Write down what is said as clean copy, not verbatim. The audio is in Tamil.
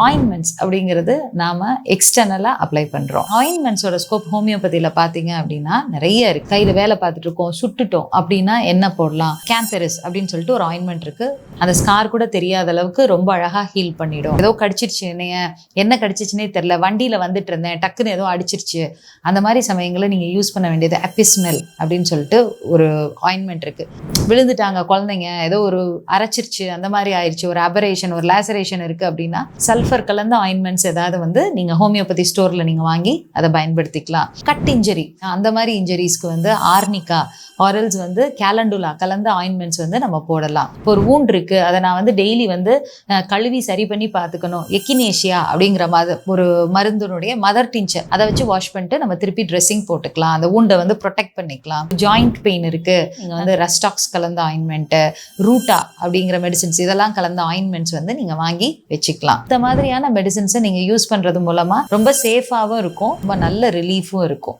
ஆயின்மெண்ட்ஸ் அப்படிங்கிறது நாம எக்ஸ்டர்னலா அப்ளை பண்றோம். ஆயின்மெண்ட்ஸோட ஸ்கோப் ஹோமியோபதியில பாத்தீங்க அப்படின்னா நிறைய இருக்கு. கையில வேலை பார்த்துட்டு இருக்கோம், சுட்டுட்டோம் அப்படின்னா என்ன போடலாம்? கேந்தரிஸ் அப்படின்னு சொல்லிட்டு ஒரு ஆயின்மெண்ட் இருக்கு. அந்த ஸ்கார் கூட தெரியாத அளவுக்கு ரொம்ப அழகா ஹீல் பண்ணிடும். ஏதோ கடிச்சிருச்சு, என்ன கடிச்சிச்சுனே தெரியல, வண்டியில வந்துட்டு இருந்தேன், டக்குன்னு ஏதோ அடிச்சிருச்சு, அந்த மாதிரி சமயங்களை நீங்க யூஸ் பண்ண வேண்டியது அபிஸ்மெல் அப்படின்னு சொல்லிட்டு ஒரு ஆயின்மெண்ட் இருக்கு. விழுந்துட்டாங்க குழந்தைங்க, ஏதோ ஒரு அரைச்சிருச்சு, அந்த மாதிரி ஆயிடுச்சு, ஒரு அபரேஷன், ஒரு லேசரேஷன் இருக்கு அப்படின்னா சல்ஃபர் கலந்த ஆயின்மெண்ட்ஸ் ஏதாவது நீங்க ஹோமியோபதி ஸ்டோர்ல நீங்க வாங்கி அதை பயன்படுத்திக்கலாம். கட் இன்ஜரி, அந்த மாதிரி இன்ஜரிஸ்க்கு ஆர்னிகா ஆரல்ஸ் கேலண்டுலா கலந்த ஆயின்மெண்ட்ஸ் நம்ம போடலாம். இப்போ ஒரு வூண்ட் இருக்கு, அதை நான் டெய்லி கழுவி சரி பண்ணி பார்த்துக்கணும். எக்கினேஷியா அப்படிங்கிற ஒரு மருந்தினுடைய மதர் டிஞ்சர் அதை வச்சு வாஷ் பண்ணிட்டு நம்ம திருப்பி ட்ரெஸ்ஸிங் போட்டுக்கலாம். அந்த வூண்டை ப்ரொடெக்ட் பண்ணிக்கலாம். ஜாயிண்ட் பெயின் இருக்கு, நீங்க ரஸ்டாக்ஸ் கலந்த ஆயின்மெண்ட், ரூட்டா அப்படிங்கிற மெடிசின்ஸ் இதெல்லாம் கலந்த ஆயின்மெண்ட்ஸ் நீங்க வாங்கி வச்சுக்கலாம். இந்த மாதிரியான மெடிசின்ஸை நீங்க யூஸ் பண்றது மூலமா ரொம்ப சேஃபாவும் இருக்கும், ரொம்ப நல்ல ரிலீஃபும் இருக்கும்.